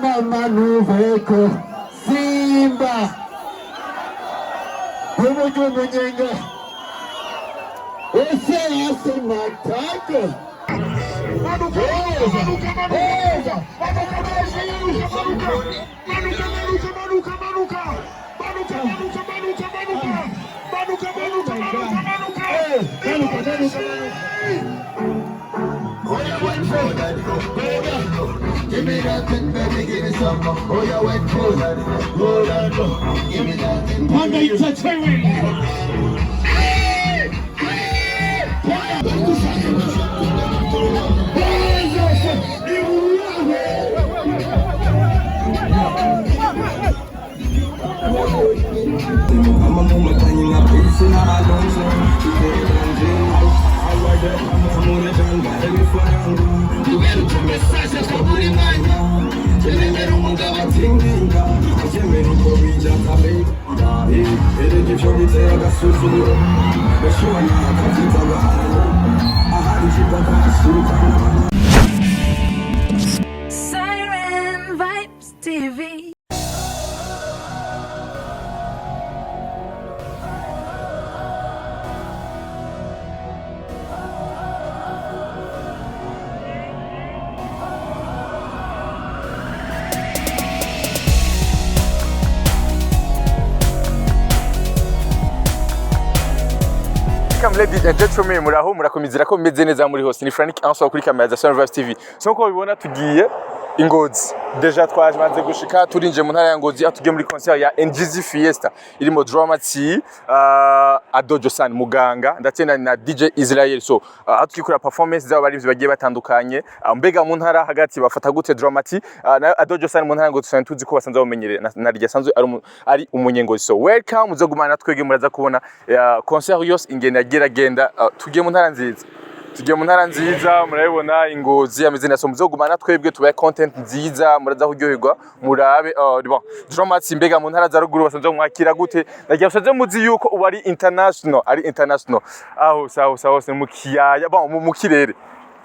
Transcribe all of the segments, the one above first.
mama nuveko Simba umuju munyenga ese ase matako manuka give me that thing, baby, give me some more. Oh, you went cool, give me that thing. Panda entertainment. Siren Vibes TV. Welcome ladies and gentlemen, muraho murakomezera ko meze neza muri hose ni Frank Anso kuri kamera za Siren Vibes TV. Sonko bibona tugiye I Ngozi. Deja twaje gushika turinje mu ntara ya Ngozi atugiye muri concert ya NGZ Fiesta irimo Dramati, Josan muganga ndetse na DJ Israel. So atukikura performance zabo bari bagiye batandukanye. Mbega mu ntara hagati bafata gute Dramati na Josan mu ntara ya Ngozi tusanzwe tuzi ko basanzwe bamenyereye na rya sanzwe ari umunyengozi. So welcome muzogumana twege muraza kubona concert yose ingene agenda tugiye mu ntara nziza. Tugiye mu ntara nziza murabibona I Ngozi ameze neza muzogumana twebwe tubaye content nziza muraza kuryoherwa murabe bon Dramati mbega mu ntara za ruguru basanzwe mwakira gute nagiye usaze muzi yuko ubu ari international aho sawa mu kiyaya bon mu kirere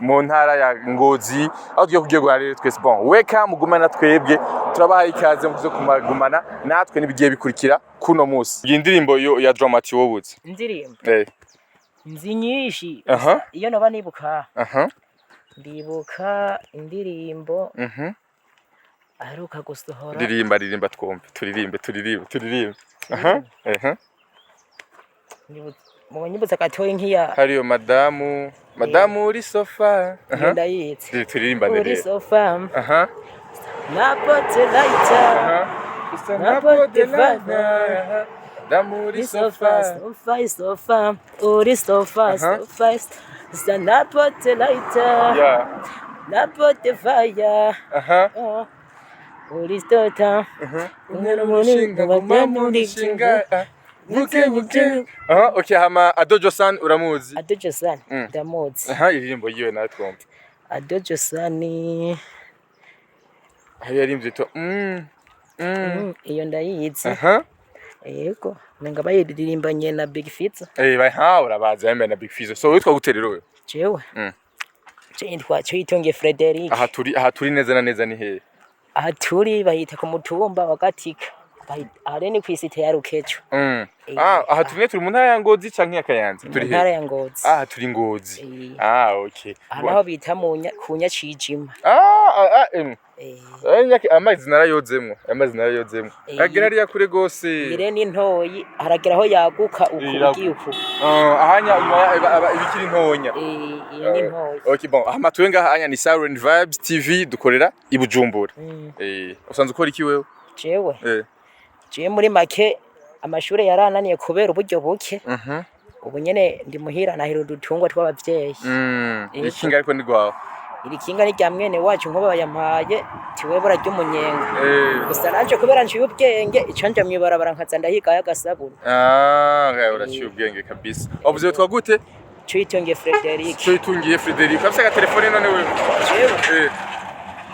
mu ntara ya Ngozi aho tugiye kuryoherwa rero twese bon welcome mugumana twebwe turabahaye ikaze muzo kumagumana natwe nibigiye bikurikira kuno munsi iyi ndirimbo ya Dramati wobuze indirimbo nzi nyinshi iyo noba nibuka ndibuka indirimbo aheruka gusohora ririmba twumve turirimbe munyibutsa gatoyi nkiya hariyo madamu uri sofa ndayitse turirimba nere uri sofa napote lighter napote fire Damuri sofa uri sofa napote lighter napote fire uri stota buke okay hama Josan uramuzi Josan ndamuzi iririmbo yiwe na twumva Josan yarimvye to iyo ndayizi yego menga bayiririmbanye na Big Fizzo urabaza yembe na Big Fizzo so witwa guterero wewe jewe twitonge Frederic aha turi neza na neza ni he aha turi bahita ku mutumba wa Gatika ahari ni kwisite ya Rukecho aha turi mu ntara ya Ngozi canke ya Kayanza turi ntara ya Ngozi turi Ngozi okay aho bita ku Nyacijima amazi narayozemwo agera ari yakure gose ire ni ntoyi haragera aho yaguka ukugiye uku ahanya ibikiri ntonya iyo ni ntoyi okay bon amatwenga ahanya ni Siren Vibes TV dukorera I Bujumbura usanzwe ukora iki wewe jewe muri make amashure yarananiye kubera uburyo buke ubu nyene ndi muhira nahira udutungwa tw'abavyeyi ikinga ariko ni gwawe iri kinga ni rya mwene wacu nkuba bayampaye tiwe bura ry'umunyenga gusa naje kubera nciye ubwenge icanje mwibarabara nkaza ndahiga y'agasabuni uraciye ubwenge kabisa wavuze twagute Twitonge Frederic afise aga telefone none wewe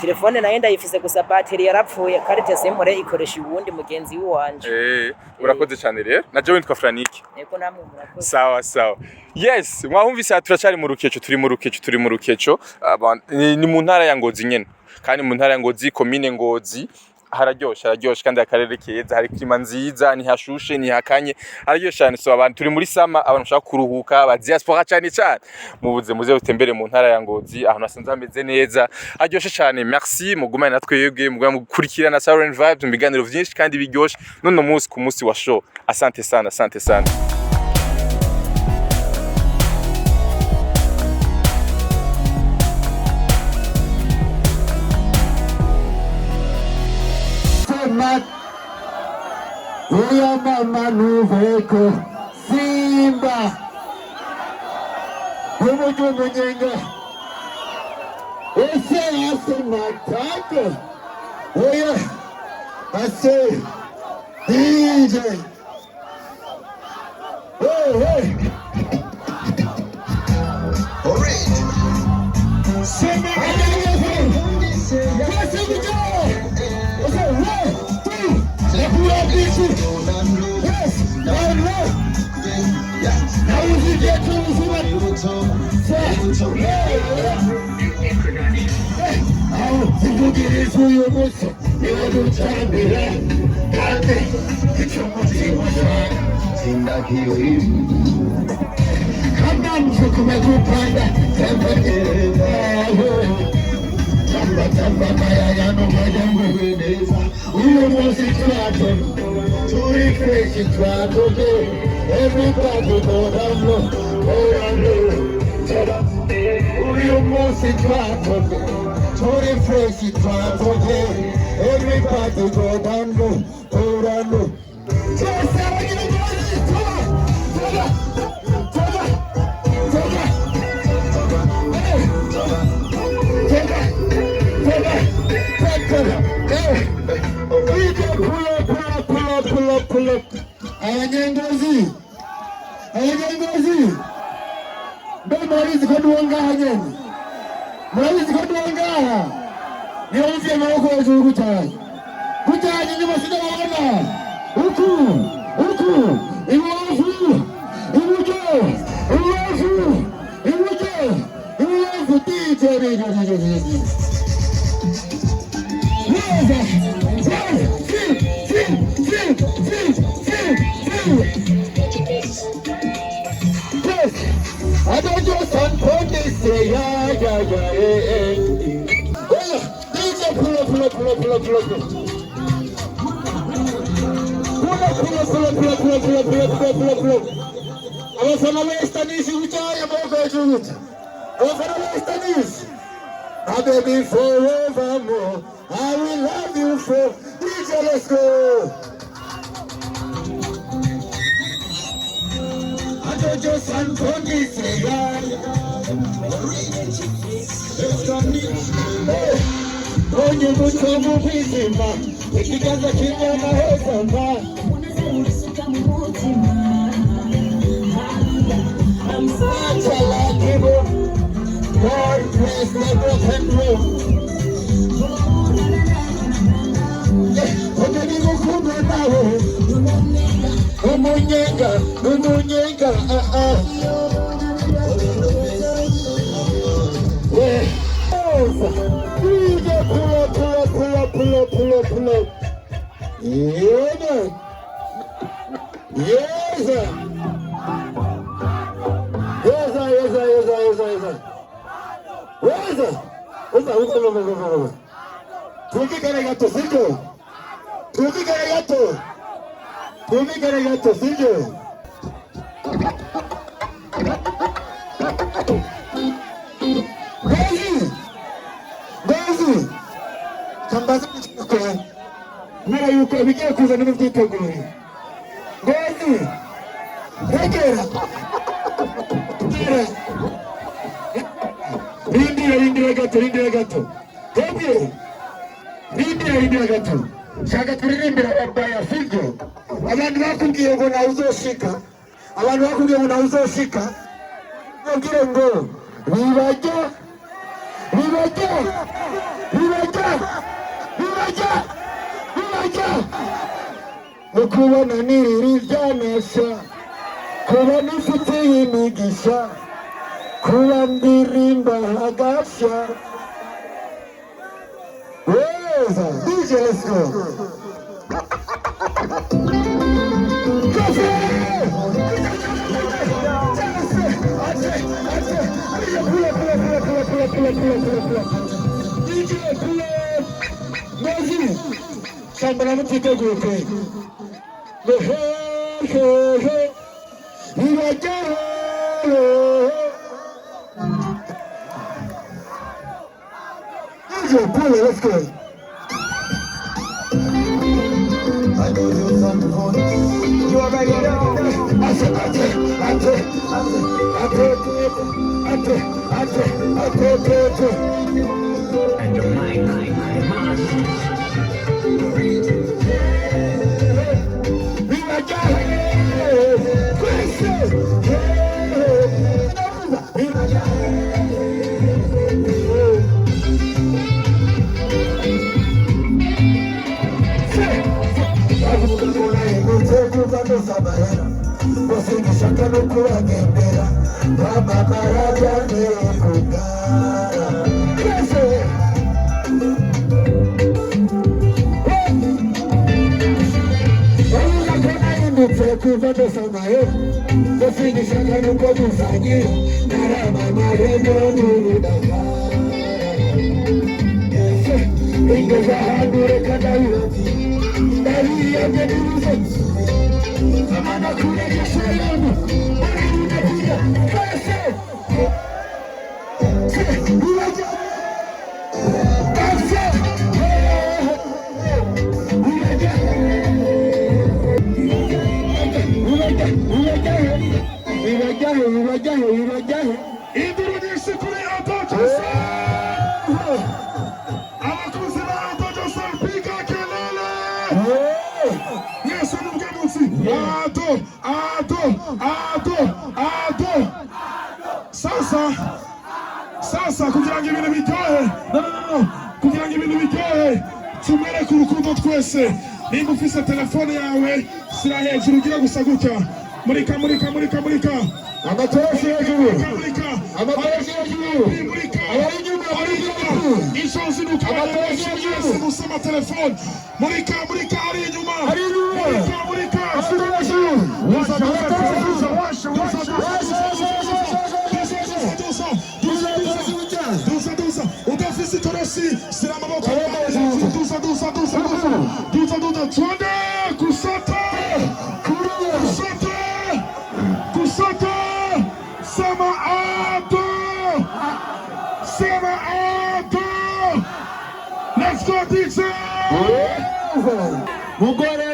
telefone nayo ndayifise gusa bateri yarapfuye karite simure ikoresha uwundi mugenzi w'iwanje. Urakoze cyane rero na Joe witwa Franiki. Yego namwe murakoze. Sawa. Yes, mwahumvise turacari mu rukeco, turi mu rukeco ni mu ntara ya Ngozi nyene. Kandi mu ntara ya Ngozi komine Ngozi hararyosha kandi akarere keza, hari klima nziza, ni hashushe ni hakanye, hararyosha cyane. So abantu turi muri sama, abantu bashaka kuruhuka, ba diaspora cyane mubuze muze utembere mu ntara ya Ngozi, ahantu hasanze hameze neza, haryoshe cyane. Merci mugumane natwebwe mukurikirana Silent Vibes mu biganiro byinshi kandi biryoshe none umunsi ku munsi wa show. Asante sana. Uya mama nuveko Simba Umujumu nyenga ase matako Uya ase DJ Hey Alright Simba Tamba maya no majangu uyo mosi twato turi fresh twato everybody go down low uyo mosi twato turi fresh twato everybody go down low pull up. I Ngozi. Malizi kaduanga hanyeni. Malizi kaduanga. Niwafia maroko wa juu kutani. Kutani ni masida wana. Huku. Iwafu. DJ. I don't Josan for this yeah. DJ pull up. Pull up. I was on the west and east, which I am over to it. I was on the west and east. I baby forevermore. I will love you for DJ, let's go. I don't Josan for this yeah. Onye mutomu bizima ikiganza kinyama hezamba I'm such a lucky boy. God bless my broken road. Onye mukobwa nawe umunyenga pull up. Yeah, man. Yes, sir. Tukikare gato, sivyo? Ngozi. Kambaza mchiko. Mara yuko bigiye kuza n'ubwiteguye. Ngozi. Regera. Rindira gato. Hebye. Rindira gato. Shaka turirimbira abaya sivyo. Abantu bakubwiye ngo nawuzoshika. Ngire ngo bibaje. ukubona niriri byanasha kubona ufite imigisha kuba ndirimba hagasha weza DJ let's go DJ Ngozi sambana mutiteguye pe let's go. I know Josan before. You already know. And the mic. Wasingishaka no kubagendera bamamaraga nekugara kuva dosamaye wasingishaka no kubuzanye naramamarengo n'urudagara ingeza handure kadawati dariyabye n'uruzetsi Amana kureje shalom unakuja kase unaja kase unaja introduce kuri akoze akoze Josan piga kelele Yesu mkemusi Ato Sasa kugira ngo ibintu bitohe no kugira ngo ibintu bitohe tumere ku rukundo twese nimba ufise telefone yawe sira hejuru ugira gusa gutya murika amatoshi hejuru abari inyuma ishozi nuka amatoshi hejuru gusoma telefone murika ari inyuma murika udafise torosi sira amaboko dusa twende kusota sema ato let's go DJ mugore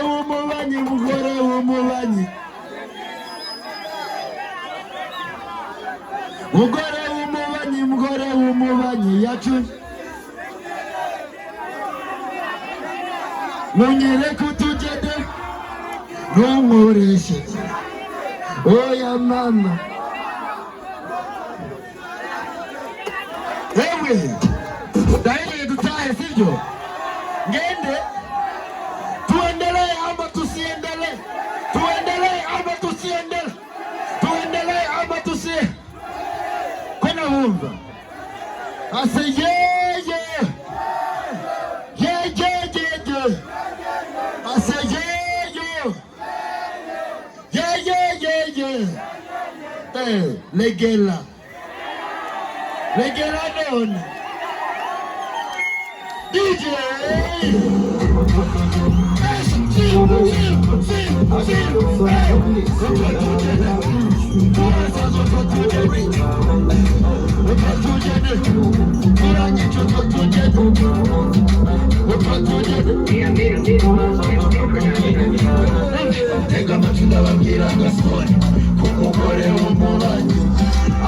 w'umubanyi yacu munyere kutugede numureshe oya mama wewe daile tutahe sivyo ngende tuendelee ama tusiendelee kuna wumva ase yeye ase yeye legela don DJ Tega matunda babwira gasoni kumugore w'umubanyi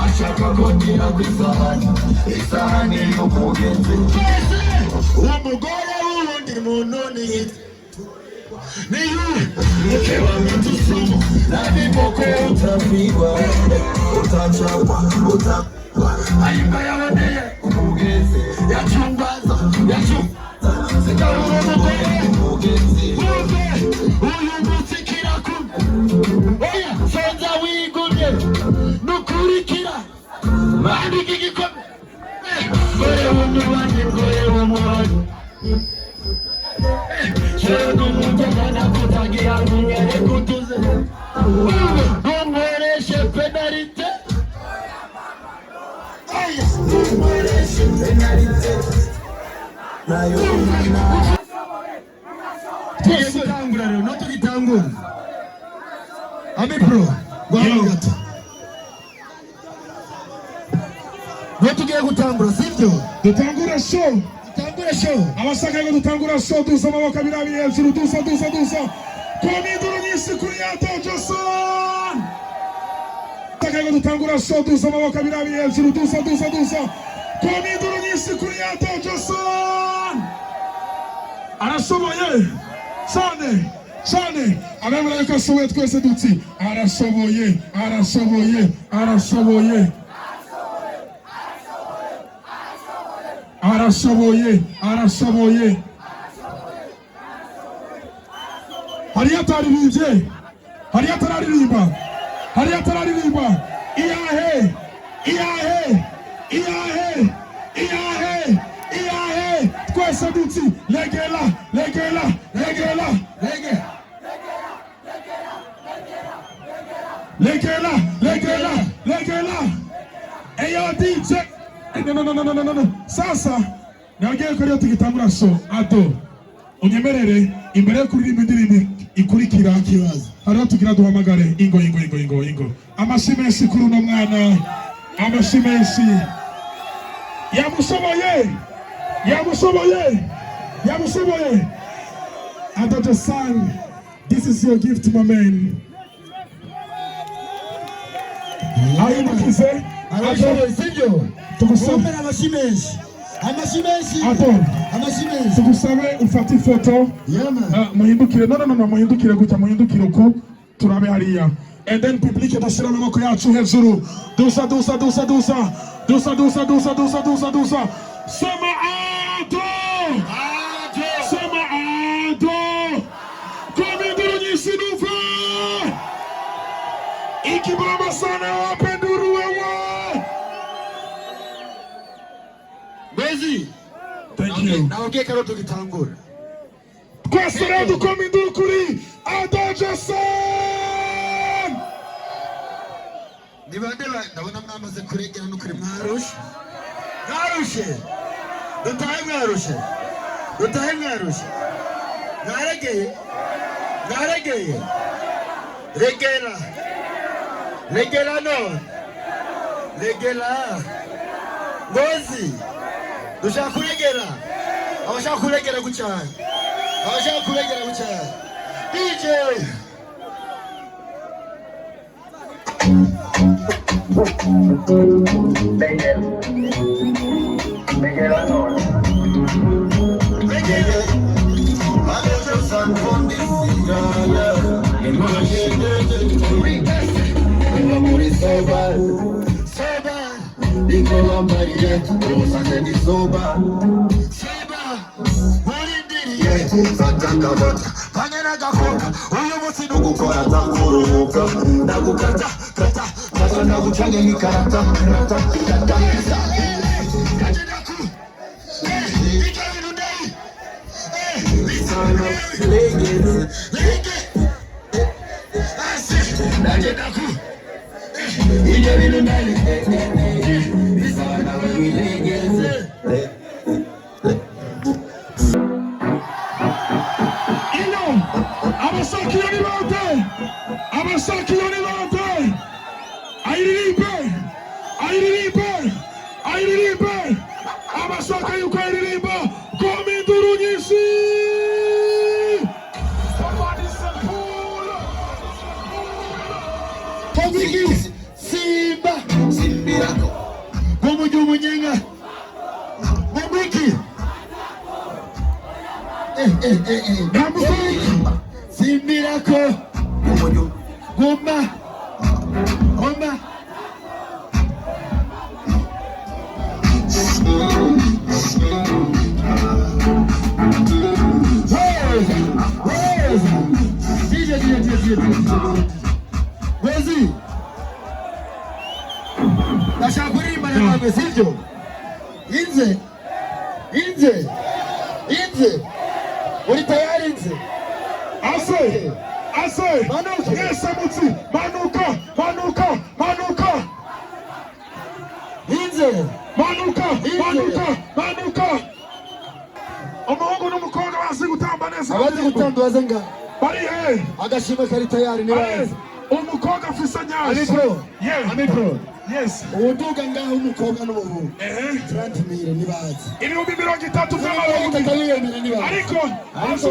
ashaka kongera kwisahani y'umugenzi umugore w'undi muntu niyu mkewa mitusumu na viboko utapigwa utachapwa ayimba yawaneye umugenzi yachumbaza Sikabura umugore wumve uyu munsi kirakumwe. Oya sonza wigumye nukurikira bandika igikombe. Gore w'umubanyi gore w'umubanyi shego mutagana kutagira munyere kutuze numureshe penalite. Oya numureshe penalite nayo tugiye gutangura rero no tugitangura ami pro gwamagato no tugiye gutangura sivyo dutangura show abasakaye dutangura show dusa amaboko abiri abiri hejuru dusa komidoro nyinshi kuri yato Josan abasakaye dutangura show dusa amaboko abiri abiri hejuru dusa komidoro nyinshi kuri yato Josan arashoboye cyane abemera ko ashoboye twese dutsi arashoboye hari atararirimba iyahe twese dutsi legela eyo DJ no sasa nagiye ko ryo tugitangura so ado unyemerere imbere yo kuririmba indirimbo ikurikira kibazo hariho tugira duhamagare ingo amashimeshi kuri uno mwana amashimeshi yamushoboye Ado Josan, this is your gift my man. Ayimukize arashoboye sivyo tukusomera amashimeshi tugusabe ufate ifoto muhindukire muhindukire gutya muhindukire uko turabe hariya and then public dashira amaboko yacu hejuru dusa sema ado komidoro nyinshi nuva ikibamba sana wapenduru wewe. Bezi. Thank you. Naongea karo tukitangura. Kwa sera dukomiduru kuri Ado Josan. Nibandela ndabona mwamaze kuregera nukuri mwarushe. Dutahe mwarushe. Naregeye. Regela no. Ngozi. Dushaka kuregera. Abashaka kuregera gucyane. DJ. Regela no. Josan from this soba, Nicola Maria, Josan and soba, Panagakota, Uyamusi no Gukora, Kuruka, Nagukata, Kata, Naguchang, Karata, Simbirako Gumba Ngozi ndashaka kuririmba nawe sivyo inze uri tayari inze ase yesa mutsi manuka inze manuka umuhungu n'umukobwa bazi gutamba neza abazi gutamba bazenga bari he agashimwe kari tayari ni bazi umukobwa afise nyasi amipro yes uduga ngaho umukobwa n'umuhungu 30,000 ni bazi ibihumbi 30 by'amarundi ariko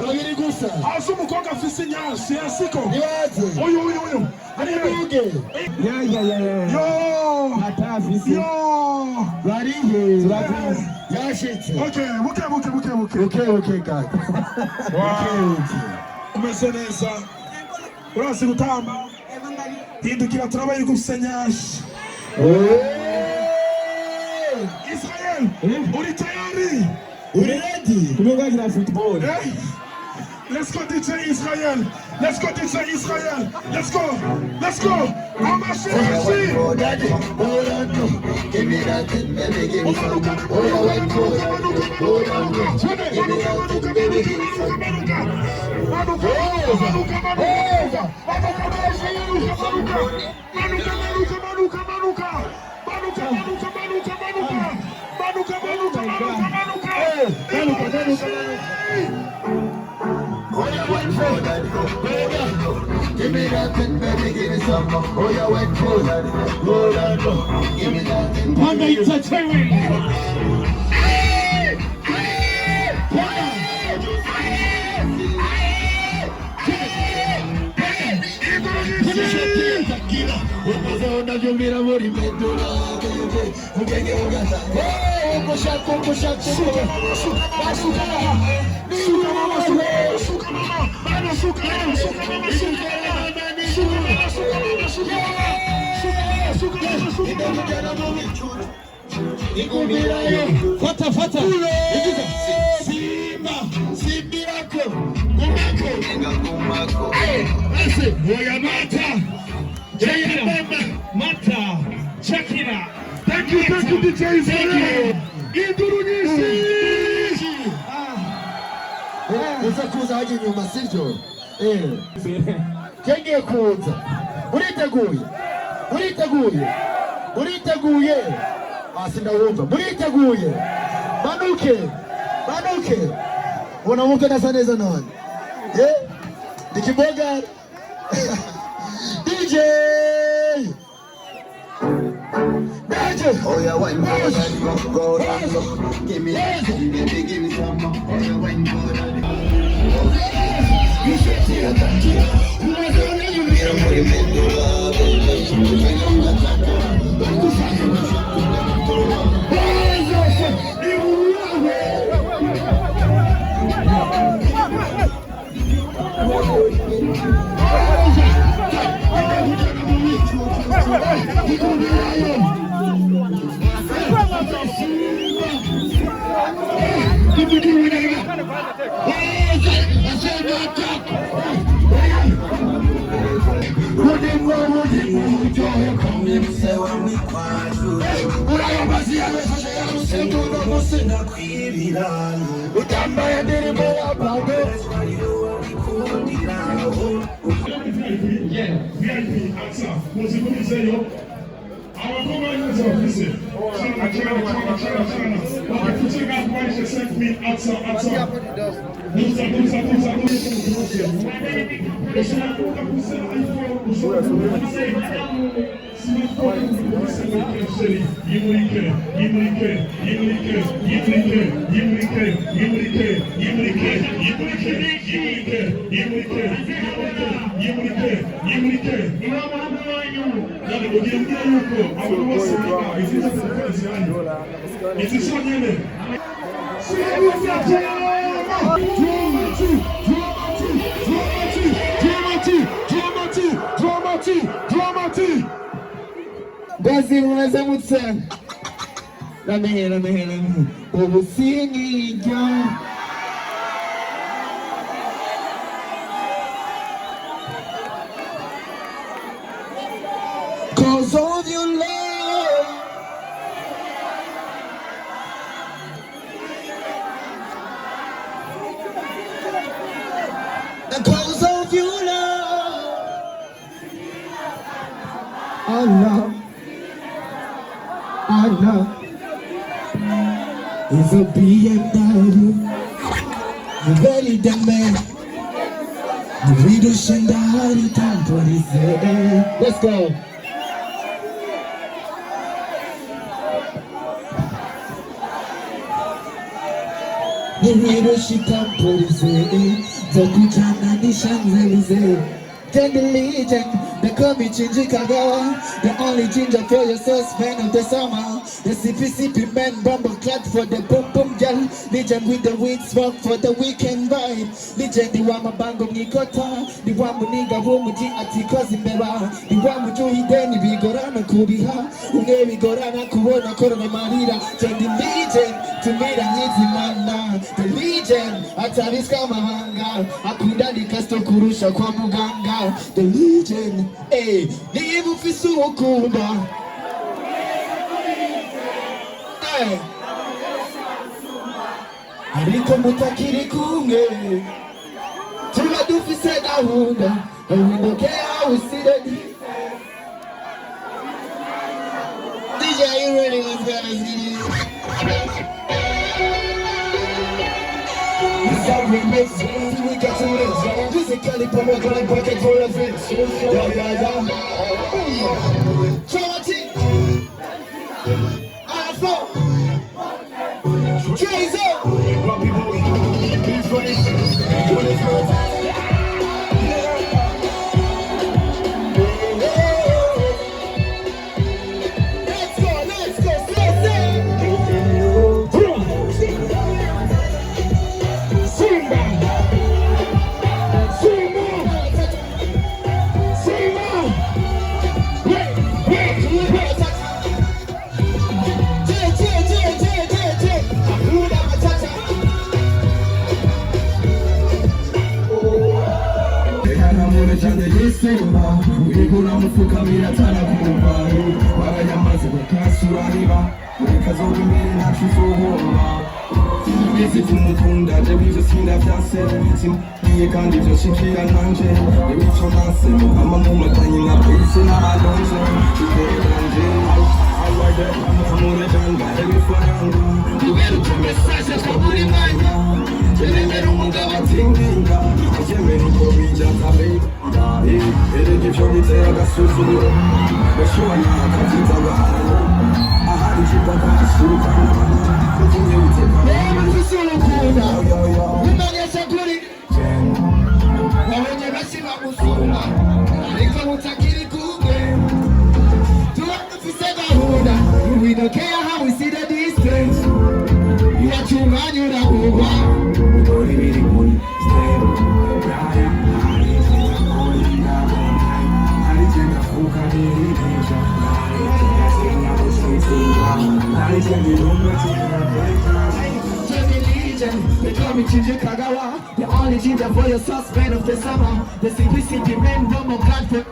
babiri gusa azi umukobwa afise nyasi yasiko ni bazi uyu ari buge yo atafise yo bari he yashitse okay kaka umeze neza urasi gutamba hindukira turabaye gusenyashi Israel uri tayari uri ready kumegagira football let's go DJ Israel let's go amashishi give me that baby give me some give me that baby give me some oh you went for that give me that Panda entertainment Fata Simbirako Gumako Boya Mata Shakira thank you DJ Israel Indurunisi uza kuza haje nyuma sivyo kenge kuza uriteguye basi ndawumva muriteguye manuke unamuke nasa neza none dikiboga DJ oh yeah one go give me some oh yeah one go you should see that Basi unaweza mutsen. Lamehela. Ubusingijya. Allah, Allah. It's a BMW. You ready, the man? The video shandari tampori say. Let's go. The video she tampori say. The kuchana ni shanzelize. Then the legend, they call me Chinji Kagawa. The only ginger for your suspend of the summer. The sippy man, bumble clad for the boom boom girl. Legend with the weed smoke for the weekend vibe. Legend, the wama bango nikota. The wamu niga wumuji atikozi mbeba. The wamu juhi deni vigorana kubiha. Unge vigorana kuona korona marira. Then the legend, to me the nizi mana. The legend, ataviska mahanga. Akunda nikasto kurusha kwa muganga. The legend, eh, nivu fisu okunda. Eh, ariko mutakiri kumwe. Tuba dufise gahunda. And we don't care how we see the difference. DJ, are you ready? Let's go, let's get it. We make sense, we get to it. Physically, but we're gonna break it for a bit. Yeah. Charity, Afro, Jay-Z, Robbie Boy, Big Funny, Simba, urikura mufuka miratana kumvaru barayamaze bakasurahiba urikazoga imbere ntacu izohomba Isi tumukunda je bivyo sinda vyase simbiye kandi vyo shikira nanje ibico nase mukama mumatanye na polisi n'abadonje imbere nanje I like that amore janga ebifaranga uberuke message kwa buri mwanya jeremera umugabo atinginga ajemera uko bija tabe Erege vyogitera agasuzuguro bashobora akaziza abantu ahari kipaka asuka kukunye uteka Reba tusulukunda Umanyesha kuri Wawenye basiba musuma Ariko mutakiri kumwe Tuwakufise gahunda We don't care how we see the distance Iwachunganyura kuwa Uri biri kuri Stay They call me Chinji Kagawa, the only ginger for your suspend of the summer. The CPCP men, one more glad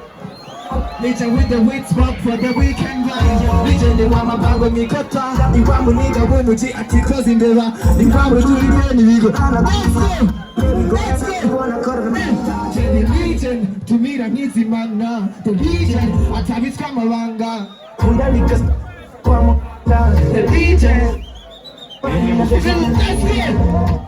Legend with the weed smoke for the weekend vibe. Legend, the wama bango mikota. The wamu niga wumuji atikozi mbeba. The wamu juhi deni vigo. Let's go! The legend, to me that needs him man. The legend, atavis kamaranga. Kundalika kwa mota. The legend. Let's go!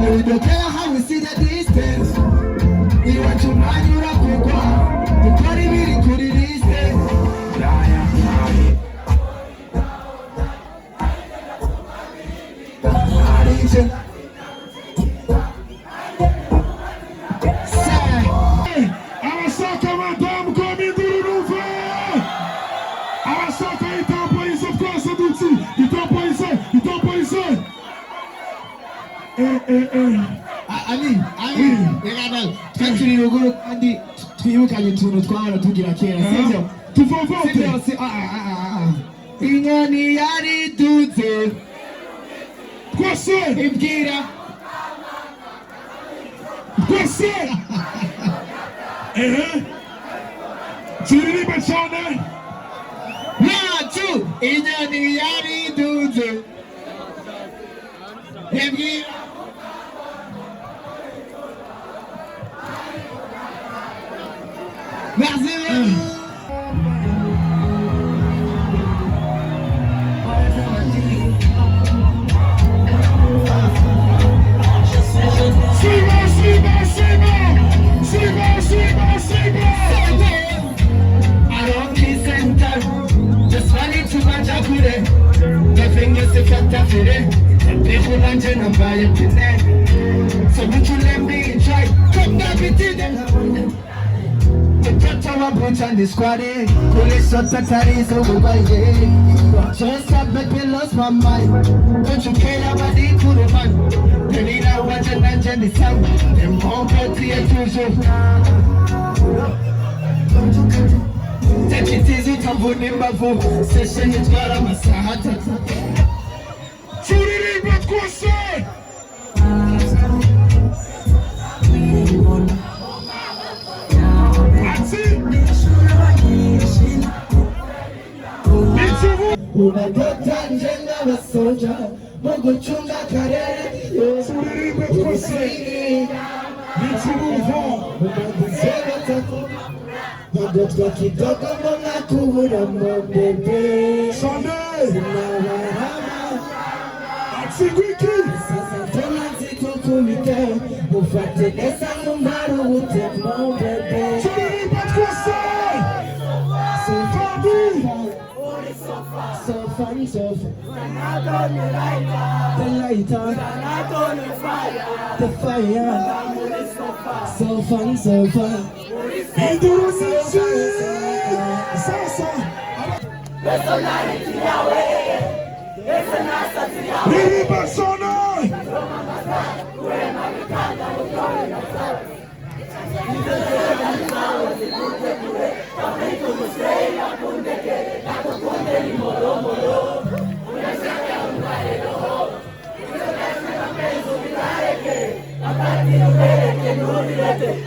We don't care how we see the distance. We want to mind you up with one. The body really could it distance. Our soccer madame coming to the roof. Our soccer est en police, of course, c'est tout. Il est en police. Ali, twakiri ruguru kandi twibukanye utuntu twahora tugira kera sivyo tuvovote inyoni yaridutse twese ibwira twese turirimba cyane yacu inyoni yaridutse Merci. So would you let me try? Come down with it and I want them. My boots on the squaddy, police shot the tires over my head. Just stop making lost my mind. Don't you care about the cool man? You need a watch and then the time. Them all got to your toujours. Take it easy to put in my vote. Session is got a massage. Shoot it in, but go say. Unataka njenga wa soja Mungu chunga karere Ukusiri Unakusema tako Magotka kidogo mwana kuhura mbebe Unawarama Sasa tena zito kumite Mufate nesa numbaru ute mbebe So fun, so fun. The lighter, the fire. So fun, so fun. Personality Yahweh, personality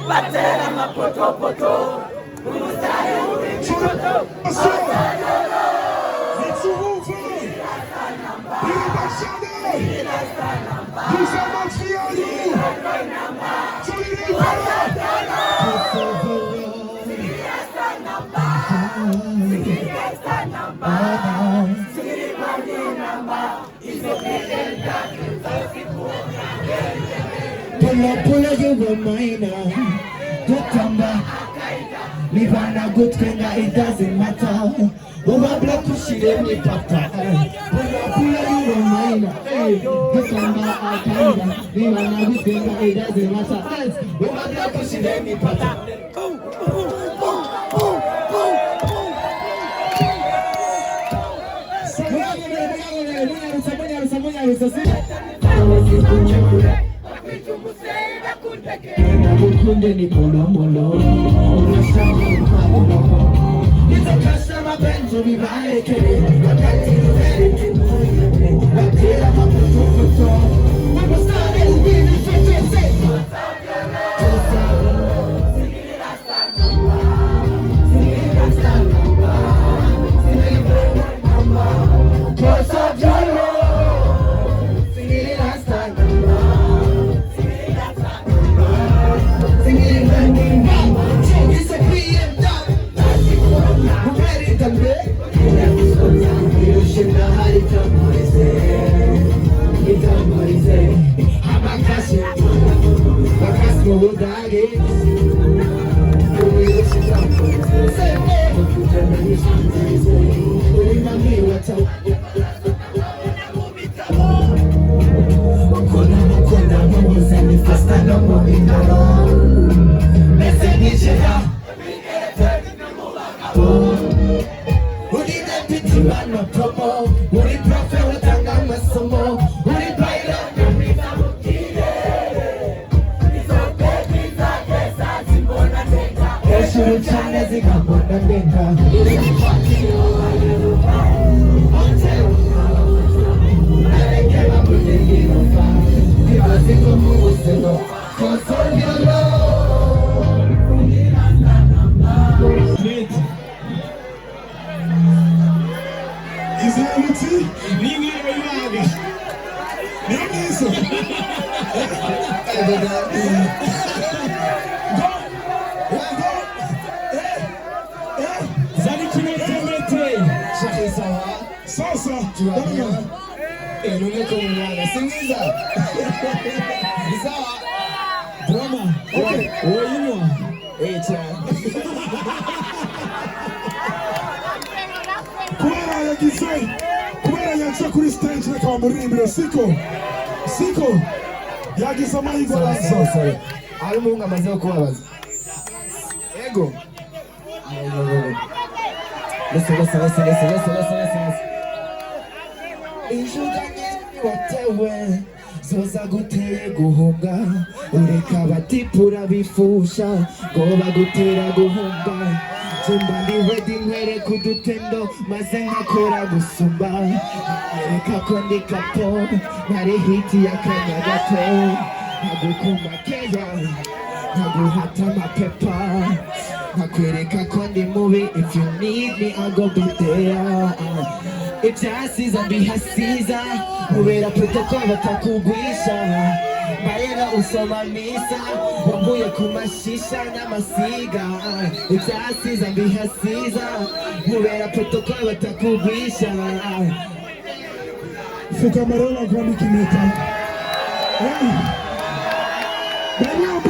Batera mapoto Umustahe ubichoto Pull you were mine. Good come back. Live on a good thing, it doesn't matter. Over black to see them with papa. Pull you were mine. Good come back, I come back. Live on a good thing, it doesn't matter. Over black to see them with papa. Kunde ni polo molo, nitokasha mapenzi vibaya kile, wakati uwele wakila maputo, mabustani ubini fetese. Isinzi, ningi yabaga. Nyamuso. kabisa. None ko mwana singiza. Sawa. Drama. Okay. Oyinwa. Cha. Kubera yagize. Kubera yagize kuri stage reka bamuririmbire siko. Siko. Yagize amahirwe araza. Ari mu ngamaze kubabaza. Ego. Listen. Injuganye watewe zoza guteye guhunga ureka batipura bifusha ngo bagutera guhunga jemba ndi ready nkere kudutendo maze nkakora gusumba reka ko ndi kapo ntari hiti y'akanya gato ntagukumakeya ntaguhata amapepa nkakwereka ko ndi mubi if you need me I'll go be there ibyasiza mbihasiza kubera protocol batakugwisha marera usoma misa wambuye ku mashisha n'amasiga ibyasiza mbihasiza kubera protocol batakugwisha Fuka marela kwa mikimeta. Baby, I'm